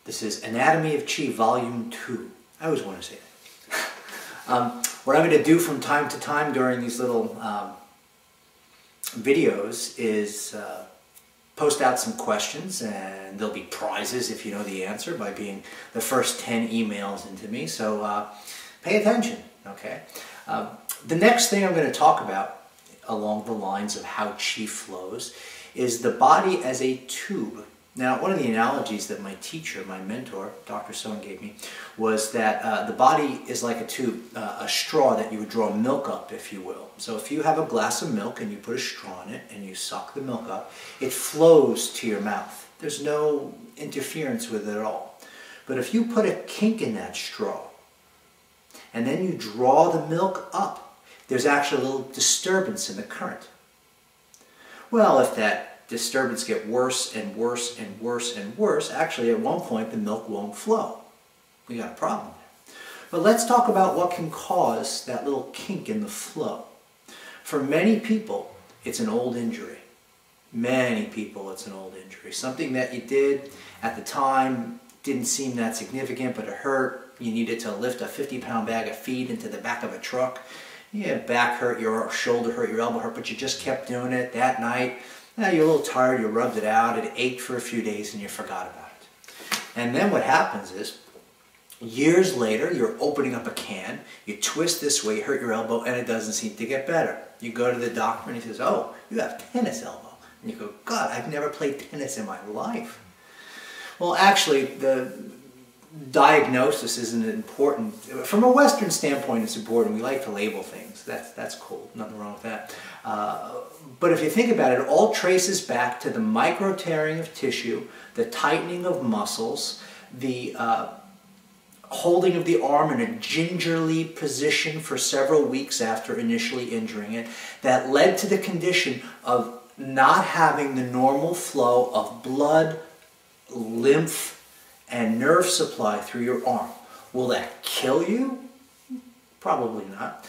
This is Anatomy of Chi, Volume 2. I always want to say that. What I'm going to do from time to time during these little videos is post out some questions, and there'll be prizes if you know the answer by being the first 10 emails into me. So pay attention, okay? The next thing I'm going to talk about along the lines of how Chi flows is the body as a tube. Now, one of the analogies that my teacher, my mentor, Dr. Sohn, gave me was that the body is like a tube, a straw that you would draw milk up, if you will. So if you have a glass of milk and you put a straw in it and you suck the milk up, it flows to your mouth. There's no interference with it at all. But if you put a kink in that straw and then you draw the milk up, there's actually a little disturbance in the current. Well, if that disturbance gets worse and worse and worse and worse, actually at one point the milk won't flow. We got a problem there. But let's talk about what can cause that little kink in the flow. For many people, it's an old injury. Many people, it's an old injury. Something that you did at the time didn't seem that significant, but it hurt. You needed to lift a 50-pound bag of feed into the back of a truck. Your back hurt, your shoulder hurt, your elbow hurt, but you just kept doing it that night. Now you're a little tired, you rubbed it out, it ached for a few days, and you forgot about it. And then what happens is, years later, you're opening up a can, you twist this way, you hurt your elbow, and it doesn't seem to get better. You go to the doctor, and he says, "Oh, you have tennis elbow." And you go, "God, I've never played tennis in my life." Well, actually, the diagnosis isn't important. From a Western standpoint, it's important. We like to label things. That's cool. Nothing wrong with that. But if you think about it, it all traces back to the micro tearing of tissue, the tightening of muscles, the holding of the arm in a gingerly position for several weeks after initially injuring it, that led to the condition of not having the normal flow of blood, lymph, and nerve supply through your arm. Will that kill you? Probably not.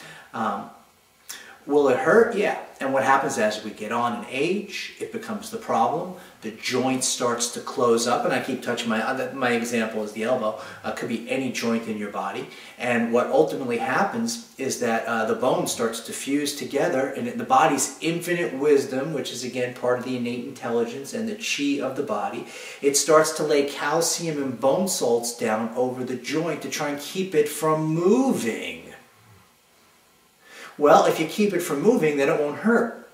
Will it hurt? Yeah. And what happens as we get on in age, it becomes the problem. The joint starts to close up, and I keep touching my example is the elbow. Could be any joint in your body. And what ultimately happens is that the bone starts to fuse together, and the body's infinite wisdom, which is again part of the innate intelligence and the chi of the body, it starts to lay calcium and bone salts down over the joint to try and keep it from moving. Well, if you keep it from moving, then it won't hurt.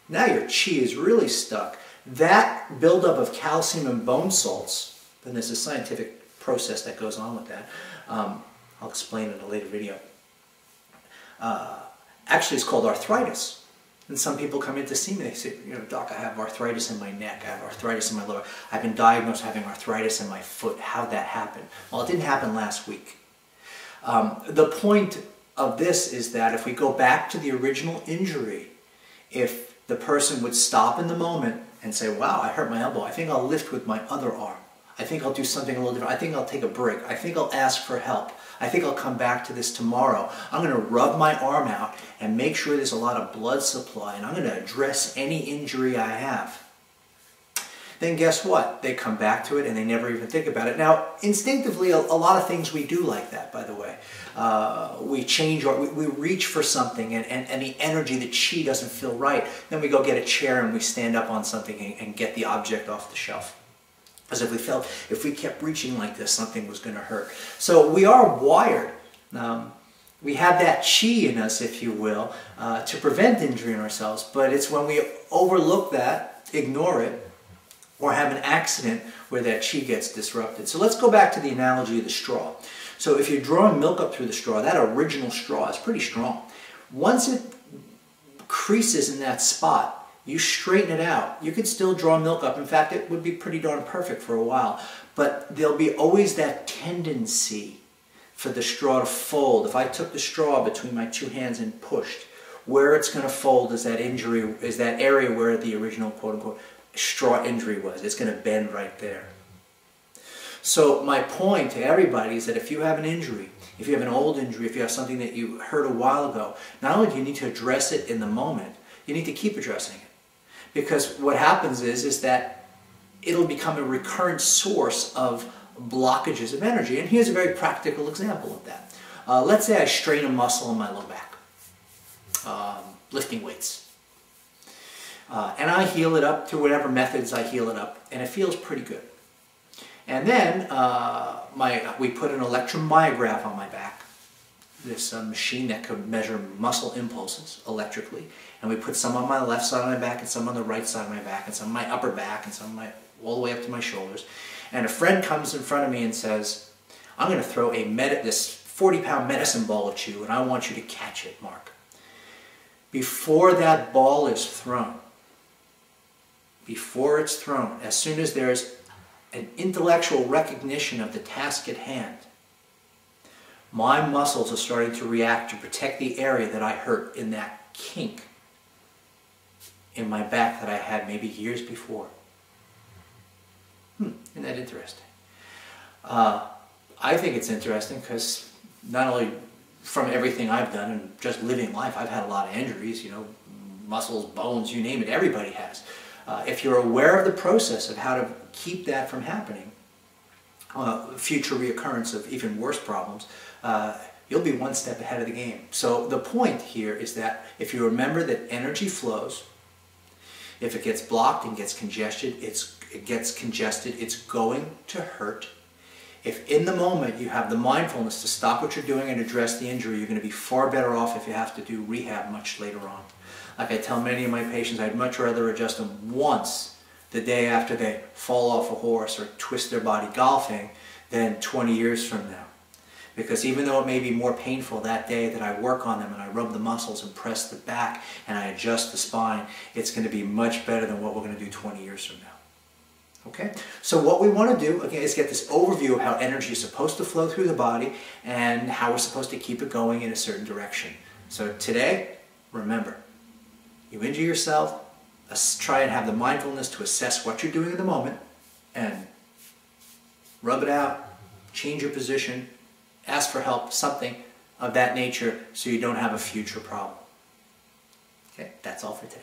Now your chi is really stuck. That buildup of calcium and bone salts, and there's a scientific process that goes on with that. I'll explain in a later video. Actually, it's called arthritis. And some people come in to see me, they say, "You know, Doc, I have arthritis in my neck, I have arthritis in my lower, I've been diagnosed having arthritis in my foot. How'd that happen?" Well, it didn't happen last week. The point of this is that if we go back to the original injury, if the person would stop in the moment and say, "Wow, I hurt my elbow. I think I'll lift with my other arm. I think I'll do something a little different. I think I'll take a break. I think I'll ask for help. I think I'll come back to this tomorrow. I'm going to rub my arm out and make sure there's a lot of blood supply, and I'm going to address any injury I have." Then guess what? They come back to it and they never even think about it. Now, instinctively, a lot of things we do like that, by the way. We change or we reach for something, and the energy, the chi doesn't feel right. Then we go get a chair and we stand up on something and get the object off the shelf. As if we felt if we kept reaching like this, something was going to hurt. So we are wired. We have that chi in us, if you will, to prevent injury in ourselves. But it's when we overlook that, ignore it, or have an accident where that chi gets disrupted. So let's go back to the analogy of the straw. So if you're drawing milk up through the straw, that original straw is pretty strong. Once it creases in that spot, you straighten it out. You could still draw milk up. In fact, it would be pretty darn perfect for a while. But there'll be always that tendency for the straw to fold. If I took the straw between my two hands and pushed, where it's going to fold is that injury, is that area where the original quote-unquote straw injury was. It's going to bend right there. So my point to everybody is that if you have an injury, if you have an old injury, if you have something that you hurt a while ago, not only do you need to address it in the moment, you need to keep addressing it. Because what happens is that it'll become a recurrent source of blockages of energy. And here's a very practical example of that. Let's say I strain a muscle in my low back, lifting weights. And I heal it up through whatever methods I heal it up, and it feels pretty good. And then we put an electromyograph on my back, this machine that could measure muscle impulses electrically, and we put some on my left side of my back and some on the right side of my back and some on my upper back and some on all the way up to my shoulders. And a friend comes in front of me and says, I'm going to throw this 40-pound medicine ball at you, and I want you to catch it, Mark. Before that ball is thrown, as soon as there's an intellectual recognition of the task at hand, my muscles are starting to react to protect the area that I hurt in that kink in my back that I had maybe years before. Isn't that interesting? I think it's interesting because not only from everything I've done and just living life, I've had a lot of injuries, muscles, bones, you name it, everybody has. If you're aware of the process of how to keep that from happening, future reoccurrence of even worse problems, you'll be one step ahead of the game. So the point here is that if you remember that energy flows, if it gets blocked and gets congested, it's going to hurt. If in the moment you have the mindfulness to stop what you're doing and address the injury, you're going to be far better off if you have to do rehab much later on. Like I tell many of my patients, I'd much rather adjust them once the day after they fall off a horse or twist their body golfing than 20 years from now. Because even though it may be more painful that day that I work on them and I rub the muscles and press the back and I adjust the spine, it's going to be much better than what we're going to do 20 years from now. Okay? So what we want to do, again, is get this overview of how energy is supposed to flow through the body and how we're supposed to keep it going in a certain direction. So today, remember, you injure yourself, try and have the mindfulness to assess what you're doing in the moment and rub it out, change your position, ask for help, something of that nature so you don't have a future problem. Okay, that's all for today.